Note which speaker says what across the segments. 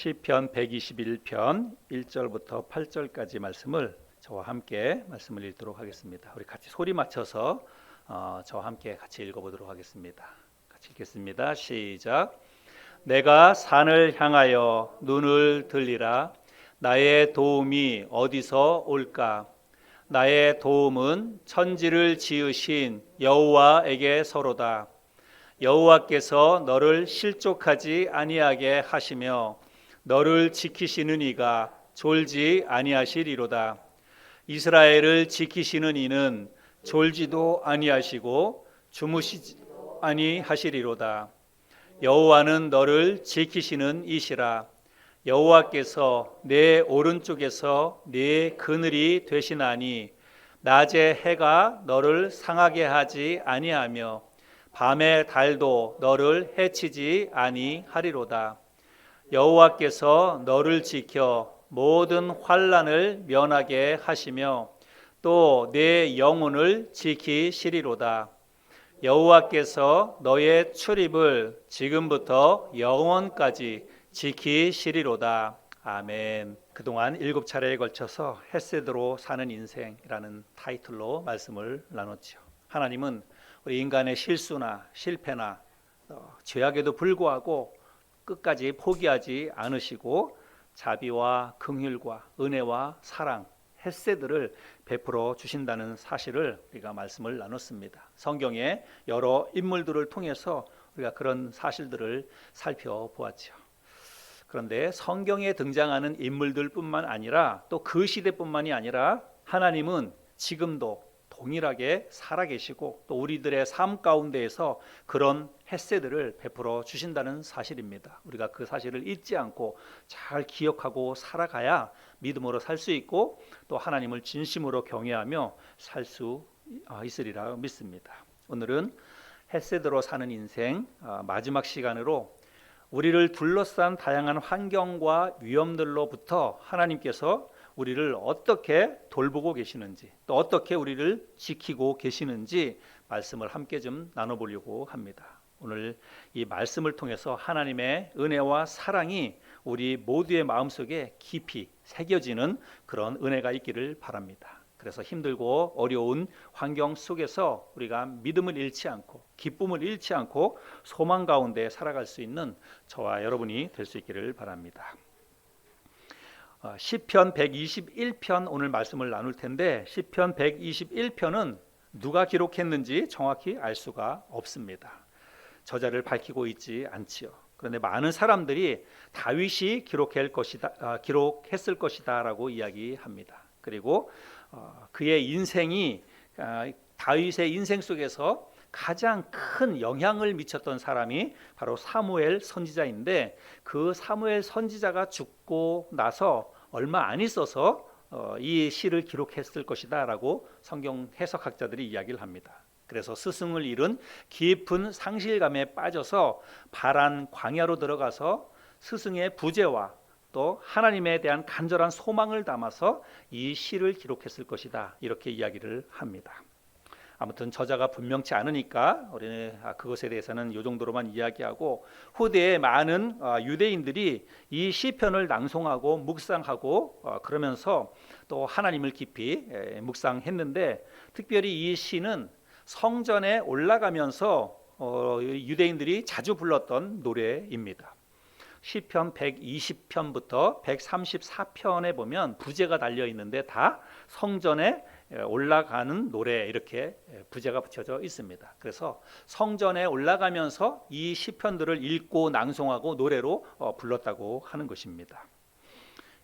Speaker 1: 시편 121편 1절부터 8절까지 말씀을 저와 함께 말씀을 읽도록 하겠습니다. 우리 같이 소리 맞춰서 저와 함께 같이 읽어보도록 하겠습니다. 같이 읽겠습니다. 시작. 내가 산을 향하여 눈을 들리라. 나의 도움이 어디서 올까? 나의 도움은 천지를 지으신 여호와에게서로다. 여호와께서 너를 실족하지 아니하게 하시며 너를 지키시는 이가 졸지 아니하시리로다. 이스라엘을 지키시는 이는 졸지도 아니하시고 주무시지 아니하시리로다. 여호와는 너를 지키시는 이시라. 여호와께서 내 오른쪽에서 내 그늘이 되시나니 낮에 해가 너를 상하게 하지 아니하며 밤의 달도 너를 해치지 아니하리로다. 여호와께서 너를 지켜 모든 환난을 면하게 하시며 또 내 영혼을 지키시리로다. 여호와께서 너의 출입을 지금부터 영원까지 지키시리로다. 아멘. 그동안 7차례에 걸쳐서 헤세드로 사는 인생이라는 타이틀로 말씀을 나눴죠. 하나님은 우리 인간의 실수나 실패나 죄악에도 불구하고 끝까지 포기하지 않으시고 자비와 긍휼과 은혜와 사랑, 헤세드를 베풀어 주신다는 사실을 우리가 말씀을 나눴습니다. 성경의 여러 인물들을 통해서 우리가 그런 사실들을 살펴보았죠. 그런데 성경에 등장하는 인물들뿐만 아니라 또 그 시대뿐만이 아니라 하나님은 지금도 동일하게 살아계시고 또 우리들의 삶 가운데에서 그런 헤세드를 베풀어 주신다는 사실입니다. 우리가 그 사실을 잊지 않고 잘 기억하고 살아가야 믿음으로 살 수 있고 또 하나님을 진심으로 경외하며 살 수 있으리라 믿습니다. 오늘은 헤세드로 사는 인생 마지막 시간으로 우리를 둘러싼 다양한 환경과 위험들로부터 하나님께서 우리를 어떻게 돌보고 계시는지 또 어떻게 우리를 지키고 계시는지 말씀을 함께 좀 나눠보려고 합니다. 오늘 이 말씀을 통해서 하나님의 은혜와 사랑이 우리 모두의 마음속에 깊이 새겨지는 그런 은혜가 있기를 바랍니다. 그래서 힘들고 어려운 환경 속에서 우리가 믿음을 잃지 않고 기쁨을 잃지 않고 소망 가운데 살아갈 수 있는 저와 여러분이 될 수 있기를 바랍니다. 시편 121편 오늘 말씀을 나눌 텐데 시편 121편은 누가 기록했는지 정확히 알 수가 없습니다. 저자를 밝히고 있지 않지요. 그런데 많은 사람들이 다윗이 기록했을 것이다라고 이야기합니다. 그리고 그의 인생이 다윗의 인생 속에서 가장 큰 영향을 미쳤던 사람이 바로 사무엘 선지자인데 그 사무엘 선지자가 죽고 나서 얼마 안 있어서 이 시를 기록했을 것이다 라고 성경 해석학자들이 이야기를 합니다. 그래서 스승을 잃은 깊은 상실감에 빠져서 바란 광야로 들어가서 스승의 부재와 또 하나님에 대한 간절한 소망을 담아서 이 시를 기록했을 것이다 이렇게 이야기를 합니다. 아무튼 저자가 분명치 않으니까 우리는 그것에 대해서는 이 정도로만 이야기하고 후대에 많은 유대인들이 이 시편을 낭송하고 묵상하고 그러면서 또 하나님을 깊이 묵상했는데 특별히 이 시는 성전에 올라가면서 유대인들이 자주 불렀던 노래입니다. 시편 120편부터 134편에 보면 부제가 달려 있는데 다 성전에 올라가는 노래 이렇게 부제가 붙여져 있습니다. 그래서 성전에 올라가면서 이 시편들을 읽고 낭송하고 노래로 불렀다고 하는 것입니다.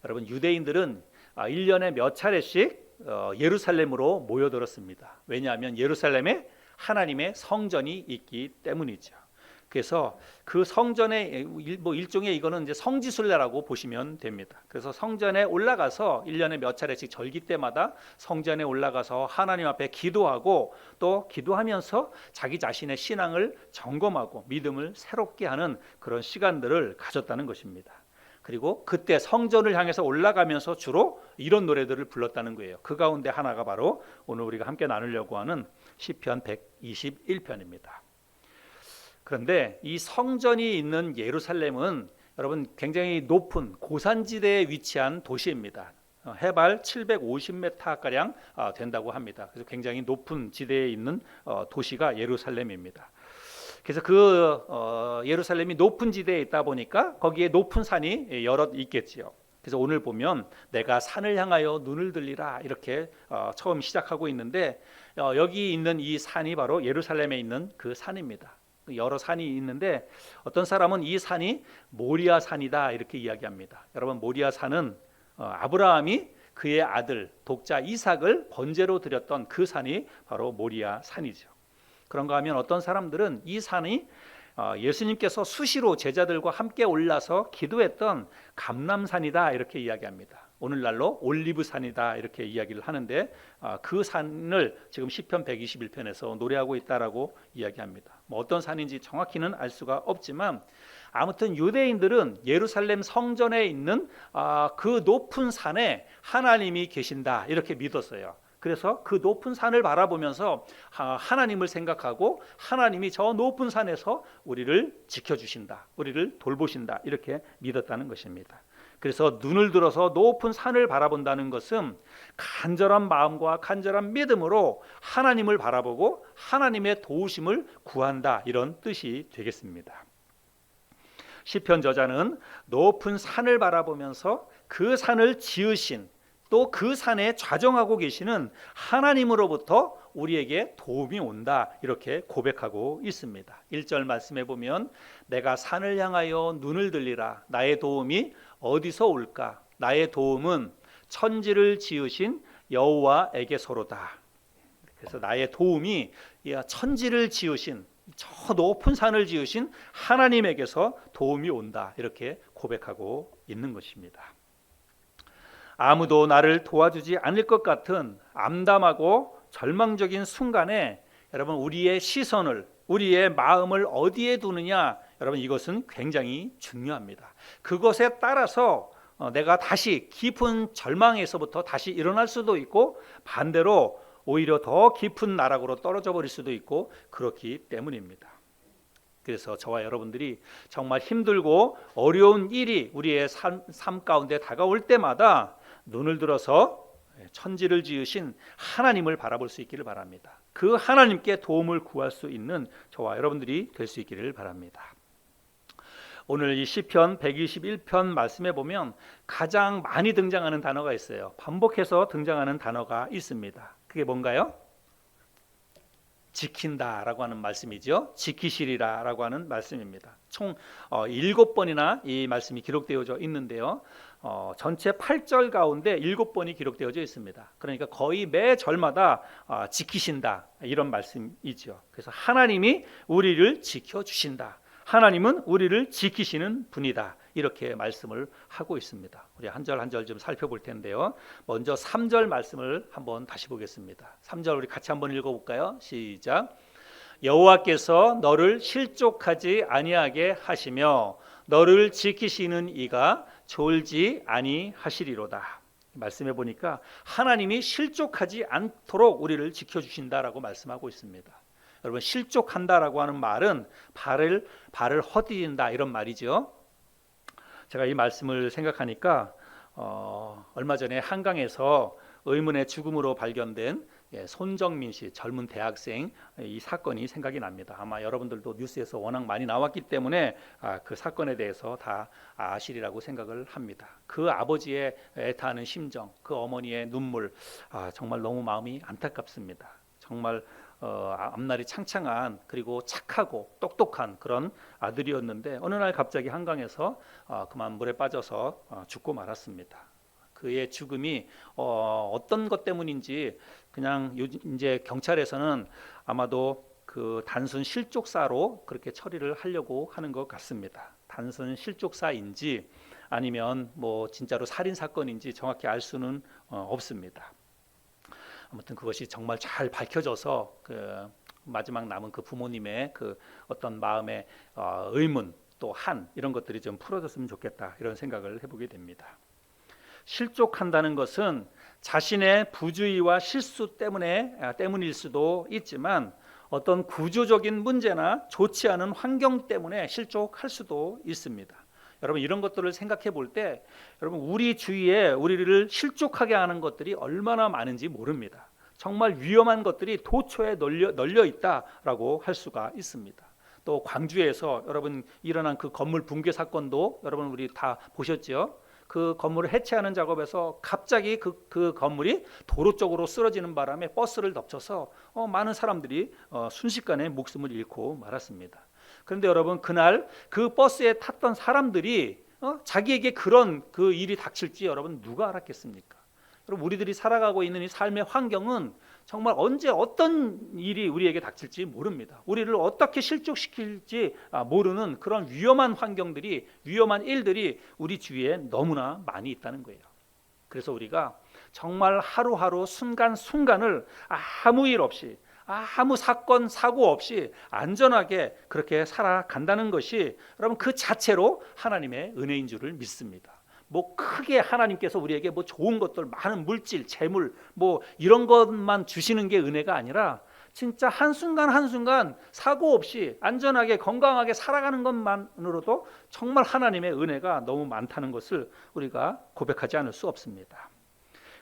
Speaker 1: 여러분 유대인들은 1년에 몇 차례씩 예루살렘으로 모여들었습니다. 왜냐하면 예루살렘에 하나님의 성전이 있기 때문이죠. 그래서 그 성전의 일종의 이거는 이제 성지순례라고 보시면 됩니다. 그래서 성전에 올라가서 1년에 몇 차례씩 절기 때마다 성전에 올라가서 하나님 앞에 기도하고 또 기도하면서 자기 자신의 신앙을 점검하고 믿음을 새롭게 하는 그런 시간들을 가졌다는 것입니다. 그리고 그때 성전을 향해서 올라가면서 주로 이런 노래들을 불렀다는 거예요. 그 가운데 하나가 바로 오늘 우리가 함께 나누려고 하는 시편 121편입니다. 그런데 이 성전이 있는 예루살렘은 여러분 굉장히 높은 고산지대에 위치한 도시입니다. 해발 750m 가량 된다고 합니다. 그래서 굉장히 높은 지대에 있는 도시가 예루살렘입니다. 그래서 예루살렘이 높은 지대에 있다 보니까 거기에 높은 산이 여럿 있겠지요. 그래서 오늘 보면 내가 산을 향하여 눈을 들리라 이렇게 처음 시작하고 있는데 여기 있는 이 산이 바로 예루살렘에 있는 그 산입니다. 여러 산이 있는데 어떤 사람은 이 산이 모리아 산이다 이렇게 이야기합니다. 여러분 모리아 산은 아브라함이 그의 아들 독자 이삭을 번제로 드렸던 그 산이 바로 모리아 산이죠. 그런가 하면 어떤 사람들은 이 산이 예수님께서 수시로 제자들과 함께 올라서 기도했던 감람산이다 이렇게 이야기합니다. 오늘날로 올리브산이다 이렇게 이야기를 하는데 그 산을 지금 시편 121편에서 노래하고 있다라고 이야기합니다. 뭐 어떤 산인지 정확히는 알 수가 없지만 아무튼 유대인들은 예루살렘 성전에 있는 그 높은 산에 하나님이 계신다 이렇게 믿었어요. 그래서 그 높은 산을 바라보면서 하나님을 생각하고 하나님이 저 높은 산에서 우리를 지켜주신다, 우리를 돌보신다 이렇게 믿었다는 것입니다. 그래서 눈을 들어서 높은 산을 바라본다는 것은 간절한 마음과 간절한 믿음으로 하나님을 바라보고 하나님의 도우심을 구한다 이런 뜻이 되겠습니다. 시편 저자는 높은 산을 바라보면서 그 산을 지으신 또 그 산에 좌정하고 계시는 하나님으로부터 우리에게 도움이 온다 이렇게 고백하고 있습니다. 1절 말씀에 보면 내가 산을 향하여 눈을 들리라 나의 도움이 어디서 올까 나의 도움은 천지를 지으신 여호와에게서로다. 그래서 나의 도움이 천지를 지으신 저 높은 산을 지으신 하나님에게서 도움이 온다 이렇게 고백하고 있는 것입니다. 아무도 나를 도와주지 않을 것 같은 암담하고 절망적인 순간에 여러분 우리의 시선을 우리의 마음을 어디에 두느냐 여러분 이것은 굉장히 중요합니다. 그것에 따라서 내가 다시 깊은 절망에서부터 다시 일어날 수도 있고 반대로 오히려 더 깊은 나락으로 떨어져 버릴 수도 있고 그렇기 때문입니다. 그래서 저와 여러분들이 정말 힘들고 어려운 일이 우리의 삶 가운데 다가올 때마다 눈을 들어서 천지를 지으신 하나님을 바라볼 수 있기를 바랍니다. 그 하나님께 도움을 구할 수 있는 저와 여러분들이 될 수 있기를 바랍니다. 오늘 이 시편 121편 말씀에 보면 가장 많이 등장하는 단어가 있어요. 반복해서 등장하는 단어가 있습니다. 그게 뭔가요? 지킨다라고 하는 말씀이죠. 지키시리라라고 하는 말씀입니다. 총 7번이나 이 말씀이 기록되어져 있는데요. 전체 8절 가운데 7번이 기록되어져 있습니다. 그러니까 거의 매 절마다 지키신다 이런 말씀이죠. 그래서 하나님이 우리를 지켜주신다. 하나님은 우리를 지키시는 분이다. 이렇게 말씀을 하고 있습니다. 우리 한 절 한 절 좀 살펴볼 텐데요. 먼저 3절 말씀을 한번 다시 보겠습니다. 3절 우리 같이 한번 읽어볼까요? 시작. 여호와께서 너를 실족하지 아니하게 하시며 너를 지키시는 이가 졸지 아니하시리로다. 말씀해 보니까 하나님이 실족하지 않도록 우리를 지켜주신다라고 말씀하고 있습니다. 여러분 실족한다라고 하는 말은 발을 헛디딘다 이런 말이죠. 제가 이 말씀을 생각하니까 얼마 전에 한강에서 의문의 죽음으로 발견된 손정민 씨 젊은 대학생 이 사건이 생각이 납니다. 아마 여러분들도 뉴스에서 워낙 많이 나왔기 때문에 그 사건에 대해서 다 아시리라고 생각을 합니다. 그 아버지의 애타하는 심정, 그 어머니의 눈물 정말 너무 마음이 안타깝습니다. 정말 앞날이 창창한 그리고 착하고 똑똑한 그런 아들이었는데 어느 날 갑자기 한강에서 그만 물에 빠져서 죽고 말았습니다. 그의 죽음이 어떤 것 때문인지 그냥 이제 경찰에서는 아마도 그 단순 실족사로 그렇게 처리를 하려고 하는 것 같습니다. 단순 실족사인지 아니면 뭐 진짜로 살인 사건인지 정확히 알 수는 없습니다. 아무튼 그것이 정말 잘 밝혀져서 그 마지막 남은 그 부모님의 그 어떤 마음의 의문 또 한 이런 것들이 좀 풀어졌으면 좋겠다 이런 생각을 해보게 됩니다. 실족한다는 것은 자신의 부주의와 실수 때문일 수도 있지만 어떤 구조적인 문제나 좋지 않은 환경 때문에 실족할 수도 있습니다. 여러분 이런 것들을 생각해 볼 때 여러분 우리 주위에 우리를 실족하게 하는 것들이 얼마나 많은지 모릅니다. 정말 위험한 것들이 도처에 널려 있다라고 할 수가 있습니다. 또 광주에서 여러분 일어난 그 건물 붕괴 사건도 여러분 우리 다 보셨죠? 그 건물을 해체하는 작업에서 갑자기 그 건물이 도로 쪽으로 쓰러지는 바람에 버스를 덮쳐서 많은 사람들이 순식간에 목숨을 잃고 말았습니다. 그런데 여러분 그날 그 버스에 탔던 사람들이 자기에게 그런 그 일이 닥칠지 여러분 누가 알았겠습니까? 여러분 우리들이 살아가고 있는 이 삶의 환경은 정말 언제 어떤 일이 우리에게 닥칠지 모릅니다. 우리를 어떻게 실족시킬지 모르는 그런 위험한 환경들이, 위험한 일들이 우리 주위에 너무나 많이 있다는 거예요. 그래서 우리가 정말 하루하루 순간순간을 아무 일 없이, 아무 사건 사고 없이 안전하게 그렇게 살아간다는 것이 여러분 그 자체로 하나님의 은혜인 줄을 믿습니다. 뭐 크게 하나님께서 우리에게 뭐 좋은 것들, 많은 물질, 재물 뭐 이런 것만 주시는 게 은혜가 아니라 진짜 한순간 한순간 사고 없이 안전하게 건강하게 살아가는 것만으로도 정말 하나님의 은혜가 너무 많다는 것을 우리가 고백하지 않을 수 없습니다.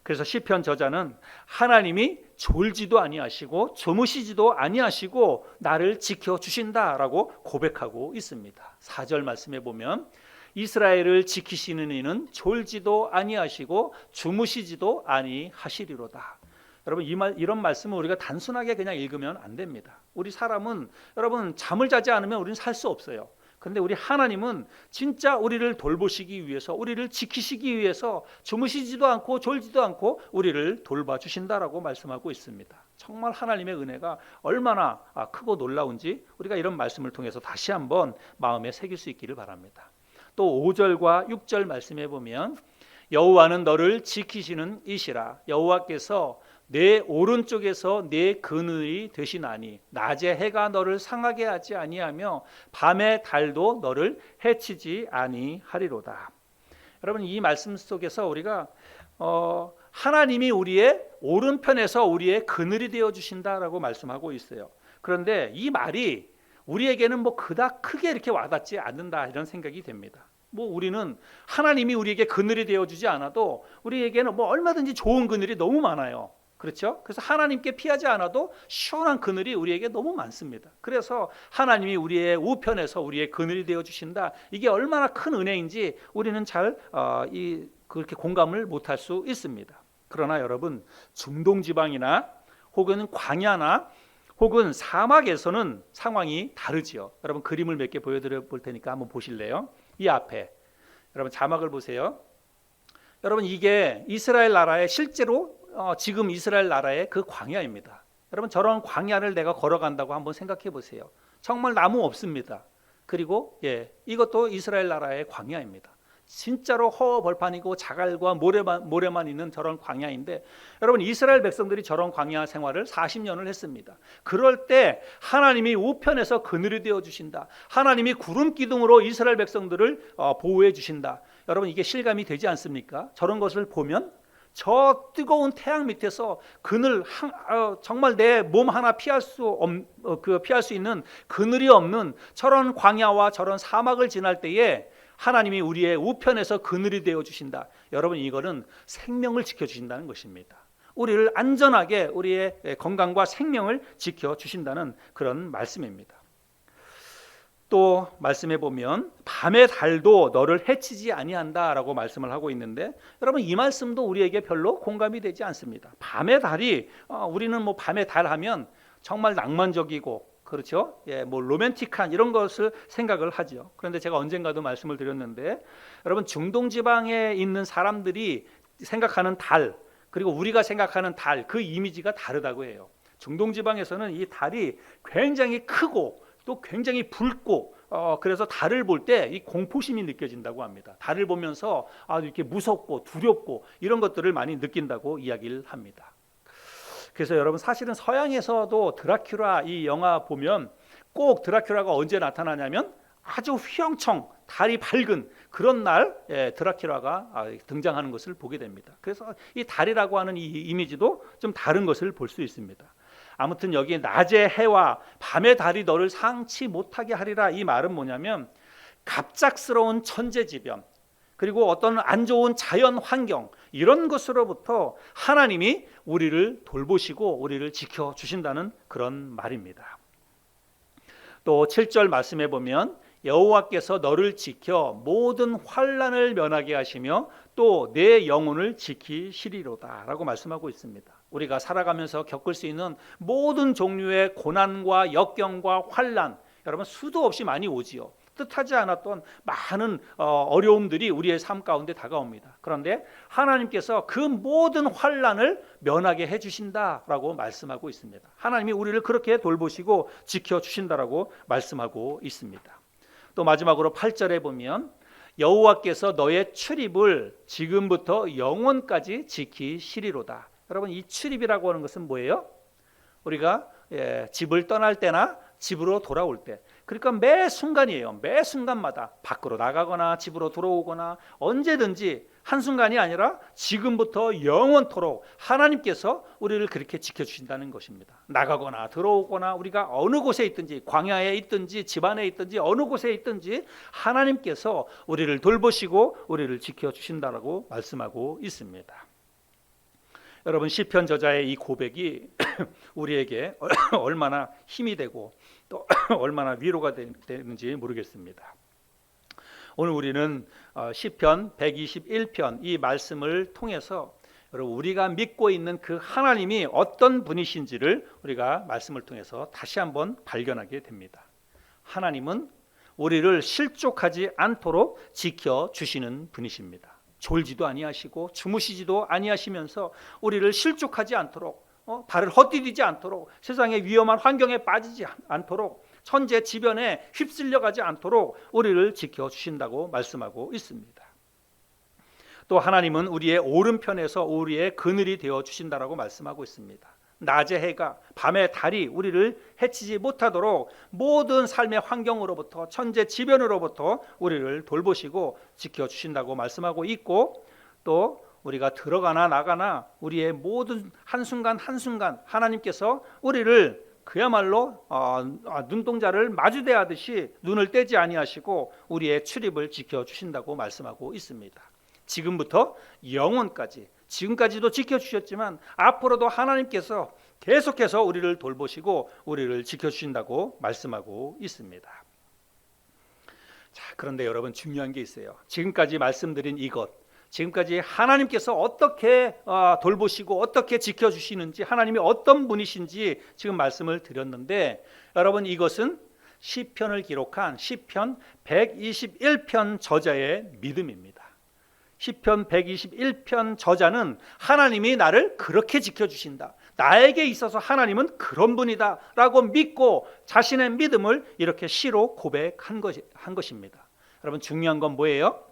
Speaker 1: 그래서 시편 저자는 하나님이 졸지도 아니하시고 주무시지도 아니하시고 나를 지켜주신다라고 고백하고 있습니다. 4절 말씀에 보면 이스라엘을 지키시는 이는 졸지도 아니하시고 주무시지도 아니하시리로다. 여러분 이런 말씀은 우리가 단순하게 그냥 읽으면 안 됩니다. 우리 사람은 여러분 잠을 자지 않으면 우리는 살 수 없어요. 그런데 우리 하나님은 진짜 우리를 돌보시기 위해서, 우리를 지키시기 위해서 주무시지도 않고 졸지도 않고 우리를 돌봐주신다라고 말씀하고 있습니다. 정말 하나님의 은혜가 얼마나 크고 놀라운지 우리가 이런 말씀을 통해서 다시 한번 마음에 새길 수 있기를 바랍니다. 또 5절과 6절 말씀해 보면 여호와는 너를 지키시는 이시라. 여호와께서 내 오른쪽에서 내 그늘이 되시나니 낮에 해가 너를 상하게 하지 아니하며 밤에 달도 너를 해치지 아니하리로다. 여러분 이 말씀 속에서 우리가 하나님이 우리의 오른편에서 우리의 그늘이 되어 주신다라고 말씀하고 있어요. 그런데 이 말이 우리에게는 뭐 그닥 크게 이렇게 와닿지 않는다 이런 생각이 됩니다. 뭐 우리는 하나님이 우리에게 그늘이 되어주지 않아도 우리에게는 뭐 얼마든지 좋은 그늘이 너무 많아요. 그렇죠? 그래서 하나님께 피하지 않아도 시원한 그늘이 우리에게 너무 많습니다. 그래서 하나님이 우리의 우편에서 우리의 그늘이 되어주신다. 이게 얼마나 큰 은혜인지 우리는 잘 그렇게 공감을 못할 수 있습니다. 그러나 여러분 중동 지방이나 혹은 광야나 혹은 사막에서는 상황이 다르지요. 여러분 그림을 몇 개 보여드려 볼 테니까 한번 보실래요? 이 앞에 여러분 자막을 보세요. 여러분 이게 이스라엘 나라의 실제로 지금 이스라엘 나라의 그 광야입니다. 여러분 저런 광야를 내가 걸어간다고 한번 생각해 보세요. 정말 나무 없습니다. 그리고 이것도 이스라엘 나라의 광야입니다. 진짜로 허허벌판이고 자갈과 모래만 있는 저런 광야인데 여러분 이스라엘 백성들이 저런 광야 생활을 40년을 했습니다. 그럴 때 하나님이 우편에서 그늘이 되어 주신다. 하나님이 구름 기둥으로 이스라엘 백성들을 보호해 주신다. 여러분 이게 실감이 되지 않습니까? 저런 것을 보면 저 뜨거운 태양 밑에서 그늘 정말 내 몸 하나 피할 수 있는 그늘이 없는 저런 광야와 저런 사막을 지날 때에 하나님이 우리의 우편에서 그늘이 되어 주신다. 여러분 이거는 생명을 지켜주신다는 것입니다. 우리를 안전하게 우리의 건강과 생명을 지켜주신다는 그런 말씀입니다. 또 말씀해 보면 밤의 달도 너를 해치지 아니한다라고 말씀을 하고 있는데 여러분 이 말씀도 우리에게 별로 공감이 되지 않습니다. 밤의 달이 우리는 뭐 밤의 달 하면 정말 낭만적이고 그렇죠? 뭐 로맨틱한 이런 것을 생각을 하죠. 그런데 제가 언젠가도 말씀을 드렸는데 여러분 중동 지방에 있는 사람들이 생각하는 달 그리고 우리가 생각하는 달 그 이미지가 다르다고 해요. 중동 지방에서는 이 달이 굉장히 크고 또 굉장히 붉고 그래서 달을 볼 때 이 공포심이 느껴진다고 합니다. 달을 보면서 이렇게 무섭고 두렵고 이런 것들을 많이 느낀다고 이야기를 합니다. 그래서 여러분 사실은 서양에서도 드라큘라 이 영화 보면 꼭 드라큘라가 언제 나타나냐면 아주 휘영청 달이 밝은 그런 날 드라큘라가 등장하는 것을 보게 됩니다. 그래서 이 달이라고 하는 이 이미지도 좀 다른 것을 볼 수 있습니다. 아무튼 여기 낮의 해와 밤의 달이 너를 상치 못하게 하리라 이 말은 뭐냐면 갑작스러운 천재지변, 그리고 어떤 안 좋은 자연 환경, 이런 것으로부터 하나님이 우리를 돌보시고 우리를 지켜주신다는 그런 말입니다. 또 7절 말씀해 보면 여호와께서 너를 지켜 모든 환난을 면하게 하시며 또 내 영혼을 지키시리로다 라고 말씀하고 있습니다. 우리가 살아가면서 겪을 수 있는 모든 종류의 고난과 역경과 환난, 여러분 수도 없이 많이 오지요. 뜻하지 않았던 많은 어려움들이 우리의 삶 가운데 다가옵니다. 그런데 하나님께서 그 모든 환난을 면하게 해주신다라고 말씀하고 있습니다. 하나님이 우리를 그렇게 돌보시고 지켜주신다라고 말씀하고 있습니다. 또 마지막으로 8절에 보면 여호와께서 너의 출입을 지금부터 영원까지 지키시리로다. 여러분 이 출입이라고 하는 것은 뭐예요? 우리가 집을 떠날 때나 집으로 돌아올 때, 그러니까 매 순간이에요. 매 순간마다 밖으로 나가거나 집으로 들어오거나 언제든지 한순간이 아니라 지금부터 영원토록 하나님께서 우리를 그렇게 지켜주신다는 것입니다. 나가거나 들어오거나 우리가 어느 곳에 있든지, 광야에 있든지 집안에 있든지 어느 곳에 있든지 하나님께서 우리를 돌보시고 우리를 지켜주신다라고 말씀하고 있습니다. 여러분 시편 저자의 이 고백이 우리에게 얼마나 힘이 되고 또 얼마나 위로가 되는지 모르겠습니다. 오늘 우리는 시편 121편 이 말씀을 통해서 여러분 우리가 믿고 있는 그 하나님이 어떤 분이신지를 우리가 말씀을 통해서 다시 한번 발견하게 됩니다. 하나님은 우리를 실족하지 않도록 지켜주시는 분이십니다. 졸지도 아니하시고 주무시지도 아니하시면서 우리를 실족하지 않도록 발을 헛디디지 않도록 세상의 위험한 환경에 빠지지 않도록 천재지변에 휩쓸려가지 않도록 우리를 지켜주신다고 말씀하고 있습니다. 또 하나님은 우리의 오른편에서 우리의 그늘이 되어주신다라고 말씀하고 있습니다. 낮의 해가 밤의 달이 우리를 해치지 못하도록 모든 삶의 환경으로부터 천재지변으로부터 우리를 돌보시고 지켜주신다고 말씀하고 있고, 또 우리가 들어가나 나가나 우리의 모든 한순간 한순간 하나님께서 우리를 그야말로 눈동자를 마주대하듯이 눈을 떼지 아니하시고 우리의 출입을 지켜주신다고 말씀하고 있습니다. 지금부터 영원까지, 지금까지도 지켜주셨지만 앞으로도 하나님께서 계속해서 우리를 돌보시고 우리를 지켜주신다고 말씀하고 있습니다. 자, 그런데 여러분 중요한 게 있어요. 지금까지 말씀드린 이것, 지금까지 하나님께서 어떻게 돌보시고 어떻게 지켜주시는지, 하나님이 어떤 분이신지 지금 말씀을 드렸는데, 여러분 이것은 시편을 기록한 시편 121편 저자의 믿음입니다. 시편 121편 저자는 하나님이 나를 그렇게 지켜주신다, 나에게 있어서 하나님은 그런 분이다 라고 믿고 자신의 믿음을 이렇게 시로 고백한 것입니다. 여러분 중요한 건 뭐예요?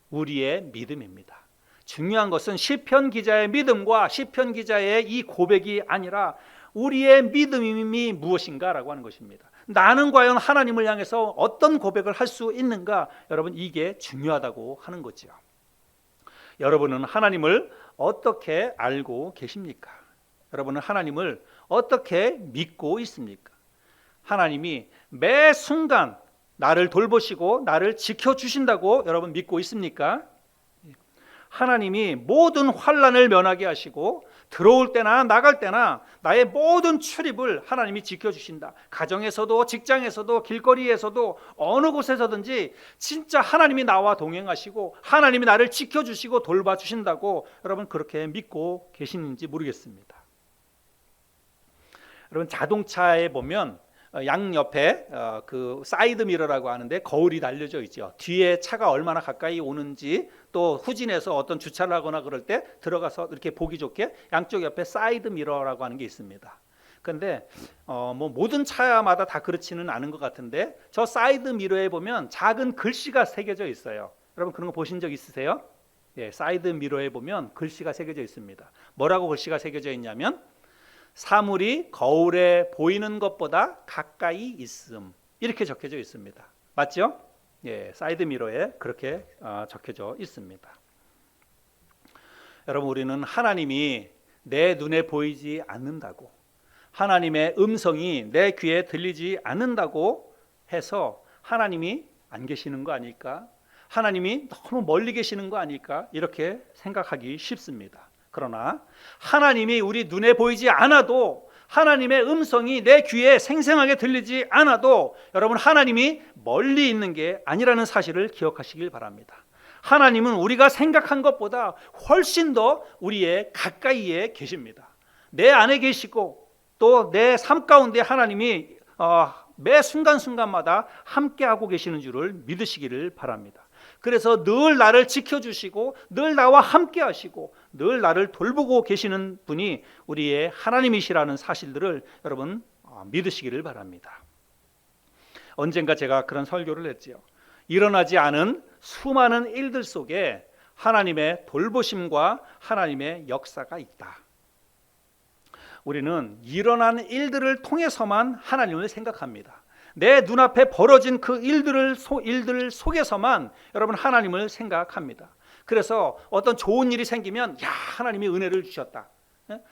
Speaker 1: 우리의 믿음입니다. 중요한 것은 시편 기자의 믿음과 시편 기자의 이 고백이 아니라 우리의 믿음이 무엇인가라고 하는 것입니다. 나는 과연 하나님을 향해서 어떤 고백을 할 수 있는가? 여러분 이게 중요하다고 하는 거죠. 여러분은 하나님을 어떻게 알고 계십니까? 여러분은 하나님을 어떻게 믿고 있습니까? 하나님이 매 순간 나를 돌보시고 나를 지켜주신다고 여러분 믿고 있습니까? 하나님이 모든 환난을 면하게 하시고 들어올 때나 나갈 때나 나의 모든 출입을 하나님이 지켜주신다. 가정에서도 직장에서도 길거리에서도 어느 곳에서든지 진짜 하나님이 나와 동행하시고 하나님이 나를 지켜주시고 돌봐주신다고 여러분 그렇게 믿고 계시는지 모르겠습니다. 여러분 자동차에 보면 양옆에 그 사이드 미러라고 하는데 거울이 달려져 있죠. 뒤에 차가 얼마나 가까이 오는지, 또 후진해서 어떤 주차를 하거나 그럴 때 들어가서 이렇게 보기 좋게 양쪽 옆에 사이드 미러라고 하는 게 있습니다. 그런데 뭐 모든 차마다 다 그렇지는 않은 것 같은데 저 사이드 미러에 보면 작은 글씨가 새겨져 있어요. 여러분 그런 거 보신 적 있으세요? 예, 사이드 미러에 보면 글씨가 새겨져 있습니다. 뭐라고 글씨가 새겨져 있냐면 사물이 거울에 보이는 것보다 가까이 있음, 이렇게 적혀져 있습니다. 맞죠? 예, 사이드 미러에 그렇게 적혀져 있습니다. 여러분 우리는 하나님이 내 눈에 보이지 않는다고, 하나님의 음성이 내 귀에 들리지 않는다고 해서 하나님이 안 계시는 거 아닐까? 하나님이 너무 멀리 계시는 거 아닐까? 이렇게 생각하기 쉽습니다. 그러나 하나님이 우리 눈에 보이지 않아도, 하나님의 음성이 내 귀에 생생하게 들리지 않아도 여러분, 하나님이 멀리 있는 게 아니라는 사실을 기억하시길 바랍니다. 하나님은 우리가 생각한 것보다 훨씬 더 우리의 가까이에 계십니다. 내 안에 계시고 또 내 삶 가운데 하나님이 매 순간순간마다 함께하고 계시는 줄을 믿으시기를 바랍니다. 그래서 늘 나를 지켜주시고 늘 나와 함께하시고 늘 나를 돌보고 계시는 분이 우리의 하나님이시라는 사실들을 여러분 믿으시기를 바랍니다. 언젠가 제가 그런 설교를 했지요. 일어나지 않은 수많은 일들 속에 하나님의 돌보심과 하나님의 역사가 있다. 우리는 일어난 일들을 통해서만 하나님을 생각합니다. 내 눈앞에 벌어진 그 일들 속에서만 여러분 하나님을 생각합니다. 그래서 어떤 좋은 일이 생기면 야, 하나님이 은혜를 주셨다,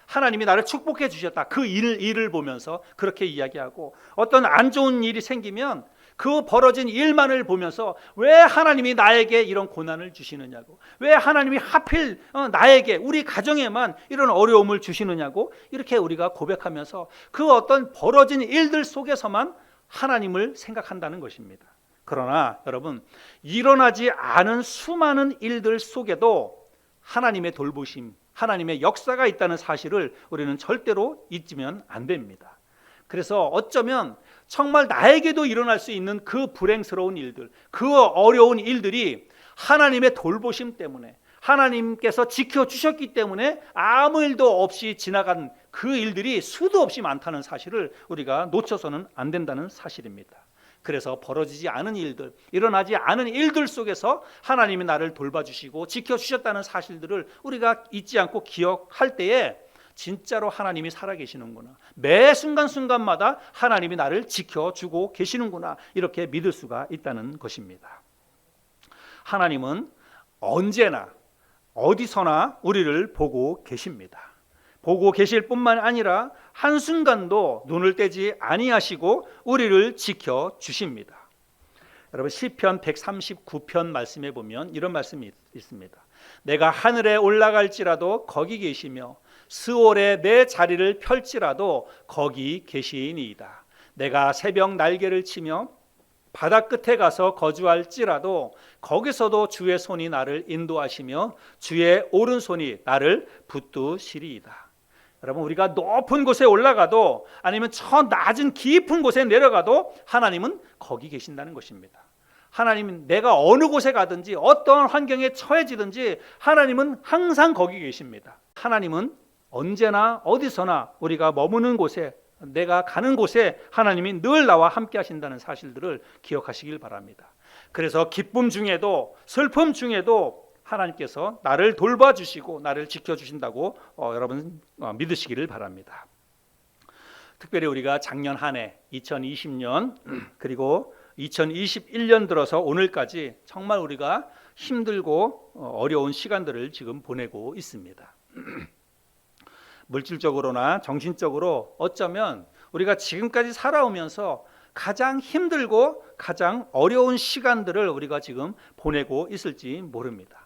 Speaker 1: 하나님이 나를 축복해 주셨다, 그 일을 보면서 그렇게 이야기하고, 어떤 안 좋은 일이 생기면 그 벌어진 일만을 보면서 왜 하나님이 나에게 이런 고난을 주시느냐고, 왜 하나님이 하필 나에게, 우리 가정에만 이런 어려움을 주시느냐고, 이렇게 우리가 고백하면서 그 어떤 벌어진 일들 속에서만 하나님을 생각한다는 것입니다. 그러나 여러분, 일어나지 않은 수많은 일들 속에도 하나님의 돌보심, 하나님의 역사가 있다는 사실을 우리는 절대로 잊으면 안 됩니다. 그래서 어쩌면 정말 나에게도 일어날 수 있는 그 불행스러운 일들, 그 어려운 일들이 하나님의 돌보심 때문에, 하나님께서 지켜주셨기 때문에 아무 일도 없이 지나간 그 일들이 수도 없이 많다는 사실을 우리가 놓쳐서는 안 된다는 사실입니다. 그래서 벌어지지 않은 일들, 일어나지 않은 일들 속에서 하나님이 나를 돌봐주시고 지켜주셨다는 사실들을 우리가 잊지 않고 기억할 때에 진짜로 하나님이 살아계시는구나, 매 순간순간마다 하나님이 나를 지켜주고 계시는구나, 이렇게 믿을 수가 있다는 것입니다. 하나님은 언제나 어디서나 우리를 보고 계십니다. 보고 계실 뿐만 아니라 한순간도 눈을 떼지 아니하시고 우리를 지켜주십니다. 여러분, 시편 139편 말씀에 보면 이런 말씀이 있습니다. 내가 하늘에 올라갈지라도 거기 계시며 스올에 내 자리를 펼지라도 거기 계시니이다. 내가 새벽 날개를 치며 바다 끝에 가서 거주할지라도 거기서도 주의 손이 나를 인도하시며 주의 오른손이 나를 붙드시리이다. 여러분, 우리가 높은 곳에 올라가도 아니면 저 낮은 깊은 곳에 내려가도 하나님은 거기 계신다는 것입니다. 하나님은 내가 어느 곳에 가든지 어떤 환경에 처해지든지 하나님은 항상 거기 계십니다. 하나님은 언제나 어디서나 우리가 머무는 곳에, 내가 가는 곳에 하나님이 늘 나와 함께 하신다는 사실들을 기억하시길 바랍니다. 그래서 기쁨 중에도 슬픔 중에도 하나님께서 나를 돌봐주시고 나를 지켜주신다고 여러분 믿으시기를 바랍니다. 특별히 우리가 작년 한 해 2020년 그리고 2021년 들어서 오늘까지 정말 우리가 힘들고 어려운 시간들을 지금 보내고 있습니다. 물질적으로나 정신적으로 어쩌면 우리가 지금까지 살아오면서 가장 힘들고 가장 어려운 시간들을 우리가 지금 보내고 있을지 모릅니다.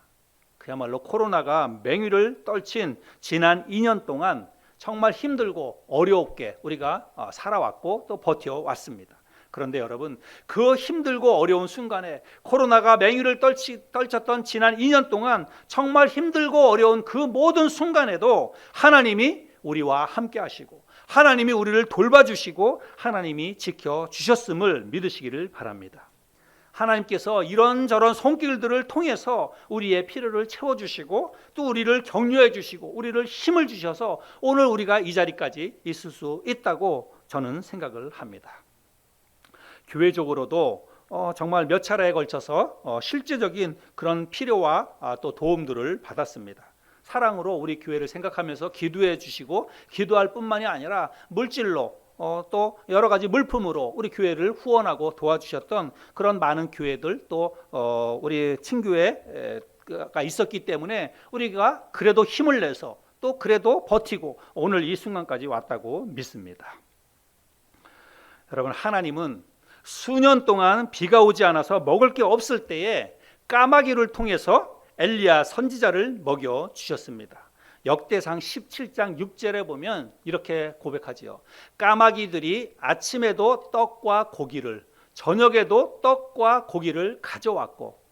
Speaker 1: 그야말로 코로나가 맹위를 떨친 지난 2년 동안 정말 힘들고 어렵게 우리가 살아왔고 또 버텨왔습니다. 그런데 여러분, 그 힘들고 어려운 순간에, 코로나가 맹위를 떨쳤던 지난 2년 동안 정말 힘들고 어려운 그 모든 순간에도 하나님이 우리와 함께 하시고 하나님이 우리를 돌봐주시고 하나님이 지켜주셨음을 믿으시기를 바랍니다. 하나님께서 이런저런 손길들을 통해서 우리의 필요를 채워주시고 또 우리를 격려해 주시고 우리를 힘을 주셔서 오늘 우리가 이 자리까지 있을 수 있다고 저는 생각을 합니다. 교회적으로도 정말 몇 차례에 걸쳐서 실제적인 그런 필요와 또 도움들을 받았습니다. 사랑으로 우리 교회를 생각하면서 기도해 주시고 기도할 뿐만이 아니라 물질로 또 여러 가지 물품으로 우리 교회를 후원하고 도와주셨던 그런 많은 교회들, 또 우리 친교회가 있었기 때문에 우리가 그래도 힘을 내서 또 그래도 버티고 오늘 이 순간까지 왔다고 믿습니다. 여러분, 하나님은 수년 동안 비가 오지 않아서 먹을 게 없을 때에 까마귀를 통해서 엘리야 선지자를 먹여 주셨습니다. 역대상 17장 6절에 보면 이렇게 고백하지요. 까마귀들이 아침에도 떡과 고기를, 저녁에도 떡과 고기를 가져왔고.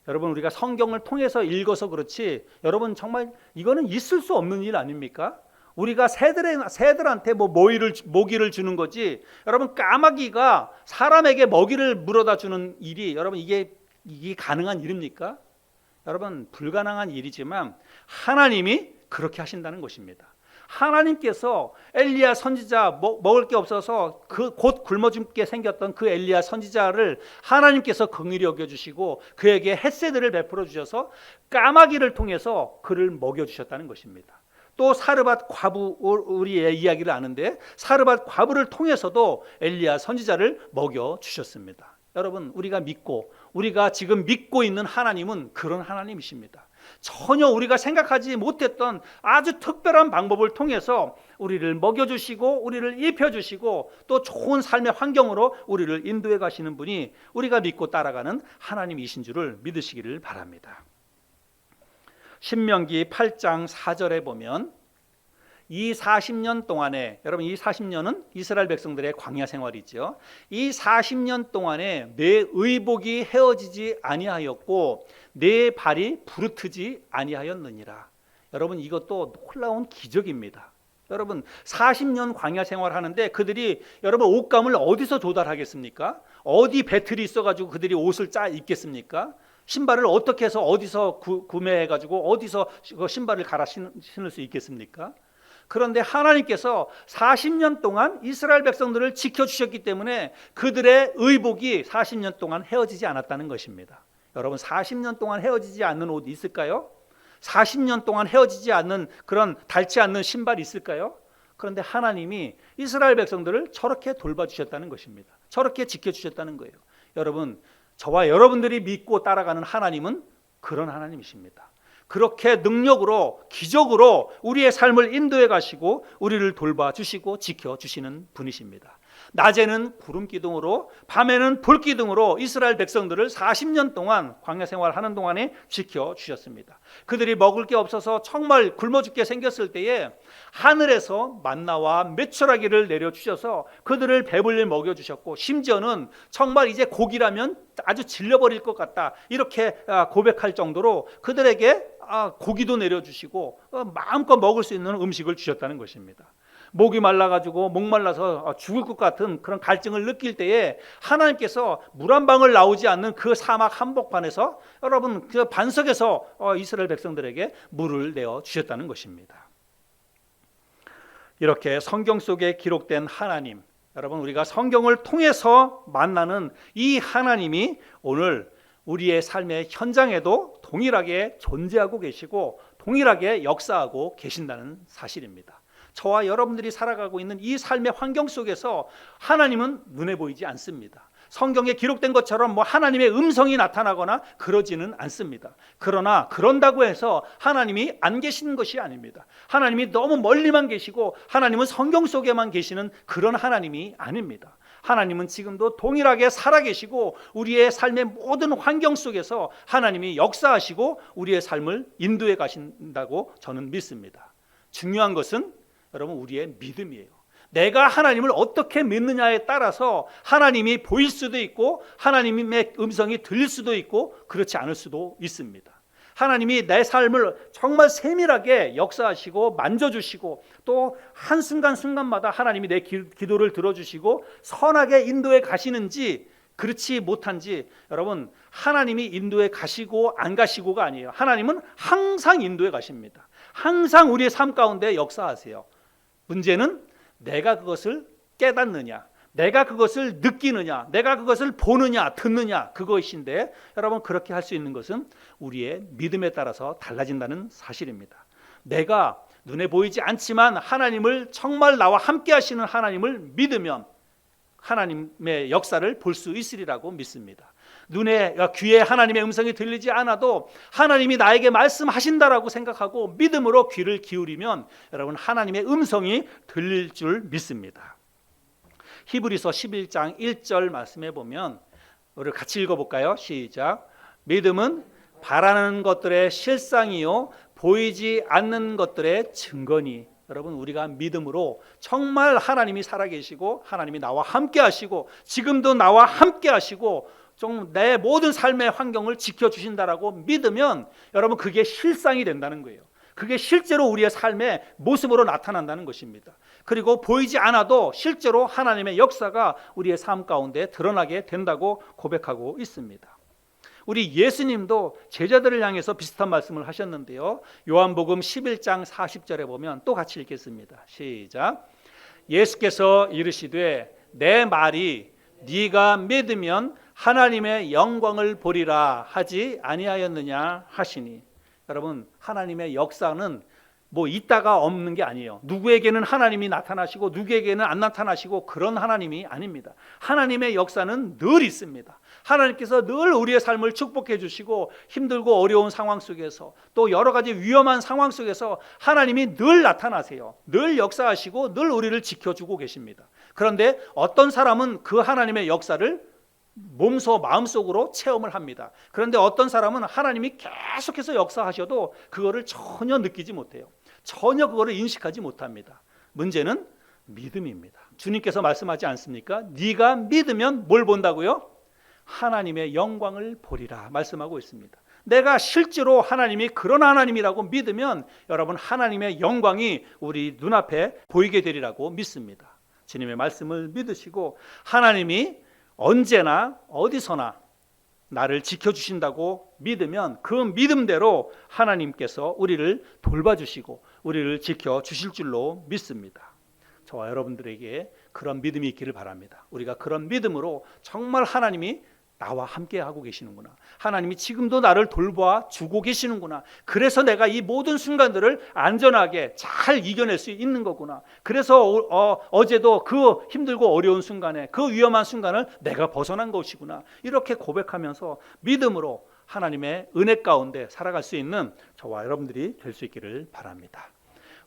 Speaker 1: 여러분, 우리가 성경을 통해서 읽어서 그렇지, 여러분 정말 이거는 있을 수 없는 일 아닙니까? 우리가 새들한테 모기를 주는 거지, 여러분 까마귀가 사람에게 먹이를 물어다 주는 일이, 여러분 이게 가능한 일입니까? 여러분, 불가능한 일이지만 하나님이 그렇게 하신다는 것입니다. 하나님께서 엘리야 선지자 먹을 게 없어서 곧 굶어 죽게 생겼던 그 엘리야 선지자를 하나님께서 긍휼히 여겨주시고 그에게 햇새들을 베풀어 주셔서 까마귀를 통해서 그를 먹여주셨다는 것입니다. 또 사르밧 과부, 우리의 이야기를 아는데 사르밧 과부를 통해서도 엘리야 선지자를 먹여주셨습니다. 여러분, 우리가 지금 믿고 있는 하나님은 그런 하나님이십니다. 전혀 우리가 생각하지 못했던 아주 특별한 방법을 통해서 우리를 먹여주시고 우리를 입혀주시고 또 좋은 삶의 환경으로 우리를 인도해 가시는 분이 우리가 믿고 따라가는 하나님이신 줄을 믿으시기를 바랍니다. 신명기 8장 4절에 보면 이 40년 동안에, 여러분 이 40년은 이스라엘 백성들의 광야 생활이죠. 이 40년 동안에 내 의복이 헤어지지 아니하였고 내 발이 부르트지 아니하였느니라. 여러분, 이것도 놀라운 기적입니다. 여러분, 40년 광야 생활하는데 그들이, 여러분 옷감을 어디서 조달하겠습니까? 어디 배틀이 있어가지고 그들이 옷을 짜 입겠습니까? 신발을 어떻게 해서 어디서 구매해가지고 어디서 신발을 갈아 신을 수 있겠습니까? 그런데 하나님께서 40년 동안 이스라엘 백성들을 지켜주셨기 때문에 그들의 의복이 40년 동안 헤어지지 않았다는 것입니다. 여러분, 40년 동안 헤어지지 않는 옷 있을까요? 40년 동안 헤어지지 않는 그런 닳지 않는 신발이 있을까요? 그런데 하나님이 이스라엘 백성들을 저렇게 돌봐주셨다는 것입니다. 저렇게 지켜주셨다는 거예요. 여러분, 저와 여러분들이 믿고 따라가는 하나님은 그런 하나님이십니다. 그렇게 능력으로, 기적으로 우리의 삶을 인도해 가시고 우리를 돌봐주시고 지켜주시는 분이십니다. 낮에는 구름 기둥으로, 밤에는 불 기둥으로 이스라엘 백성들을 40년 동안 광야 생활하는 동안에 지켜주셨습니다. 그들이 먹을 게 없어서 정말 굶어 죽게 생겼을 때에 하늘에서 만나와 메추라기를 내려주셔서 그들을 배불리 먹여주셨고, 심지어는 정말 이제 고기라면 아주 질려버릴 것 같다 이렇게 고백할 정도로 그들에게 고기도 내려주시고 마음껏 먹을 수 있는 음식을 주셨다는 것입니다. 목이 말라가지고 목말라서 죽을 것 같은 그런 갈증을 느낄 때에 하나님께서 물 한 방울 나오지 않는 그 사막 한복판에서, 여러분 그 반석에서 이스라엘 백성들에게 물을 내어 주셨다는 것입니다. 이렇게 성경 속에 기록된 하나님, 여러분 우리가 성경을 통해서 만나는 이 하나님이 오늘 우리의 삶의 현장에도 동일하게 존재하고 계시고 동일하게 역사하고 계신다는 사실입니다. 저와 여러분들이 살아가고 있는 이 삶의 환경 속에서 하나님은 눈에 보이지 않습니다. 성경에 기록된 것처럼 하나님의 음성이 나타나거나 그러지는 않습니다. 그러나 그런다고 해서 하나님이 안 계시는 것이 아닙니다. 하나님이 너무 멀리만 계시고 하나님은 성경 속에만 계시는 그런 하나님이 아닙니다. 하나님은 지금도 동일하게 살아계시고 우리의 삶의 모든 환경 속에서 하나님이 역사하시고 우리의 삶을 인도해 가신다고 저는 믿습니다. 중요한 것은 여러분 우리의 믿음이에요. 내가 하나님을 어떻게 믿느냐에 따라서 하나님이 보일 수도 있고 하나님의 음성이 들릴 수도 있고 그렇지 않을 수도 있습니다. 하나님이 내 삶을 정말 세밀하게 역사하시고 만져주시고 또 한순간순간마다 하나님이 내 기도를 들어주시고 선하게 인도해 가시는지 그렇지 못한지, 여러분 하나님이 인도해 가시고 안 가시고가 아니에요. 하나님은 항상 인도해 가십니다. 항상 우리의 삶 가운데 역사하세요. 문제는 내가 그것을 깨닫느냐, 내가 그것을 느끼느냐, 내가 그것을 보느냐 듣느냐 그것인데, 여러분 그렇게 할 수 있는 것은 우리의 믿음에 따라서 달라진다는 사실입니다. 내가 눈에 보이지 않지만 하나님을 정말 나와 함께 하시는 하나님을 믿으면 하나님의 역사를 볼 수 있으리라고 믿습니다. 귀에 하나님의 음성이 들리지 않아도 하나님이 나에게 말씀하신다라고 생각하고 믿음으로 귀를 기울이면 여러분 하나님의 음성이 들릴 줄 믿습니다. 히브리서 11장 1절 말씀해 보면 우리 같이 읽어볼까요? 시작. 믿음은 바라는 것들의 실상이요 보이지 않는 것들의 증거니. 여러분, 우리가 믿음으로 정말 하나님이 살아계시고 하나님이 나와 함께 하시고 지금도 나와 함께 하시고 좀 내 모든 삶의 환경을 지켜주신다라고 믿으면 여러분, 그게 실상이 된다는 거예요. 그게 실제로 우리의 삶의 모습으로 나타난다는 것입니다. 그리고 보이지 않아도 실제로 하나님의 역사가 우리의 삶 가운데 드러나게 된다고 고백하고 있습니다. 우리 예수님도 제자들을 향해서 비슷한 말씀을 하셨는데요. 요한복음 11장 40절에 보면 또 같이 읽겠습니다. 시작. 예수께서 이르시되 내 말이 네가 믿으면 하나님의 영광을 보리라 하지 아니하였느냐 하시니. 여러분, 하나님의 역사는 뭐 있다가 없는 게 아니에요. 누구에게는 하나님이 나타나시고 누구에게는 안 나타나시고 그런 하나님이 아닙니다. 하나님의 역사는 늘 있습니다. 하나님께서 늘 우리의 삶을 축복해 주시고 힘들고 어려운 상황 속에서 또 여러 가지 위험한 상황 속에서 하나님이 늘 나타나세요. 늘 역사하시고 늘 우리를 지켜주고 계십니다. 그런데 어떤 사람은 그 하나님의 역사를 몸소 마음속으로 체험을 합니다. 그런데 어떤 사람은 하나님이 계속해서 역사하셔도 그거를 전혀 느끼지 못해요. 전혀 그거를 인식하지 못합니다. 문제는 믿음입니다. 주님께서 말씀하지 않습니까? 네가 믿으면 뭘 본다고요? 하나님의 영광을 보리라 말씀하고 있습니다. 내가 실제로 하나님이 그런 하나님이라고 믿으면 여러분, 하나님의 영광이 우리 눈앞에 보이게 되리라고 믿습니다. 주님의 말씀을 믿으시고 하나님이 언제나 어디서나 나를 지켜주신다고 믿으면 그 믿음대로 하나님께서 우리를 돌봐주시고 우리를 지켜주실 줄로 믿습니다. 저와 여러분들에게 그런 믿음이 있기를 바랍니다. 우리가 그런 믿음으로 정말 하나님이 나와 함께 하고 계시는구나, 하나님이 지금도 나를 돌봐 주고 계시는구나, 그래서 내가 이 모든 순간들을 안전하게 잘 이겨낼 수 있는 거구나, 그래서 어제도 그 힘들고 어려운 순간에 그 위험한 순간을 내가 벗어난 것이구나, 이렇게 고백하면서 믿음으로 하나님의 은혜 가운데 살아갈 수 있는 저와 여러분들이 될 수 있기를 바랍니다.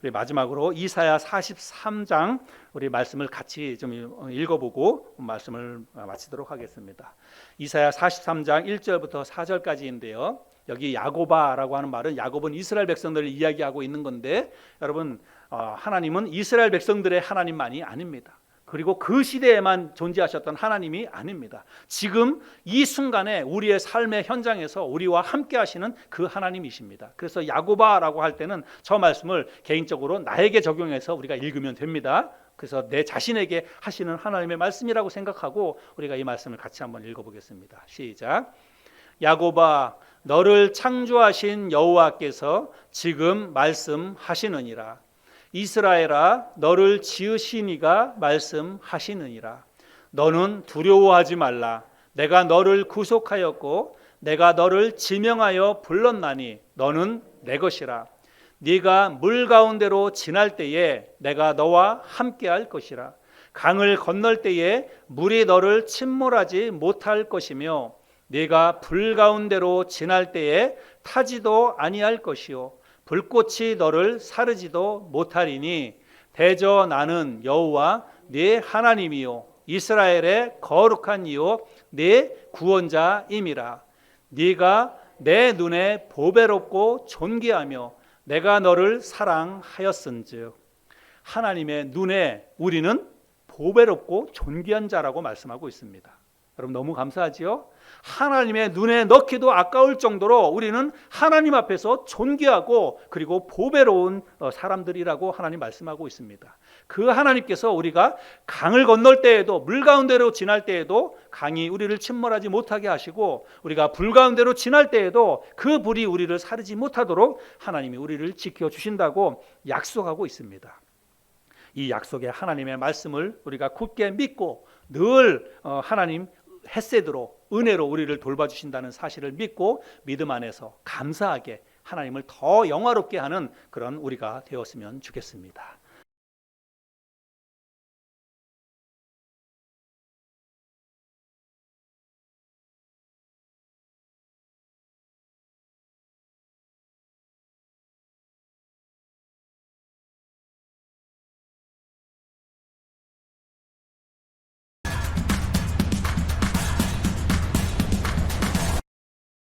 Speaker 1: 우리 마지막으로 이사야 43장 우리 말씀을 같이 좀 읽어보고 말씀을 마치도록 하겠습니다. 이사야 43장 1절부터 4절까지인데요. 여기 야고바라고 하는 말은 야곱은 이스라엘 백성들을 이야기하고 있는 건데, 여러분, 하나님은 이스라엘 백성들의 하나님만이 아닙니다. 그리고 그 시대에만 존재하셨던 하나님이 아닙니다. 지금 이 순간에 우리의 삶의 현장에서 우리와 함께 하시는 그 하나님이십니다. 그래서 야고바라고 할 때는 저 말씀을 개인적으로 나에게 적용해서 우리가 읽으면 됩니다. 그래서 내 자신에게 하시는 하나님의 말씀이라고 생각하고 우리가 이 말씀을 같이 한번 읽어보겠습니다. 시작. 야고바, 너를 창조하신 여호와께서 지금 말씀하시느니라. 이스라엘아, 너를 지으신 이가 말씀하시느니라. 너는 두려워하지 말라. 내가 너를 구속하였고 내가 너를 지명하여 불렀나니 너는 내 것이라. 네가 물 가운데로 지날 때에 내가 너와 함께할 것이라. 강을 건널 때에 물이 너를 침몰하지 못할 것이며 네가 불 가운데로 지날 때에 타지도 아니할 것이요 불꽃이 너를 사르지도 못하리니 대저 나는 여호와 네 하나님이요 이스라엘의 거룩한 이요 네 구원자임이라. 네가 내 눈에 보배롭고 존귀하며 내가 너를 사랑하였은즉. 하나님의 눈에 우리는 보배롭고 존귀한 자라고 말씀하고 있습니다. 여러분, 너무 감사하지요? 하나님의 눈에 넣기도 아까울 정도로 우리는 하나님 앞에서 존귀하고 그리고 보배로운 사람들이라고 하나님 말씀하고 있습니다. 그 하나님께서 우리가 강을 건널 때에도, 물 가운데로 지날 때에도 강이 우리를 침몰하지 못하게 하시고 우리가 불 가운데로 지날 때에도 그 불이 우리를 사르지 못하도록 하나님이 우리를 지켜주신다고 약속하고 있습니다. 이 약속의 하나님의 말씀을 우리가 굳게 믿고 늘 하나님 헤세드로, 은혜로 우리를 돌봐주신다는 사실을 믿고 믿음 안에서 감사하게 하나님을 더 영화롭게 하는 그런 우리가 되었으면 좋겠습니다.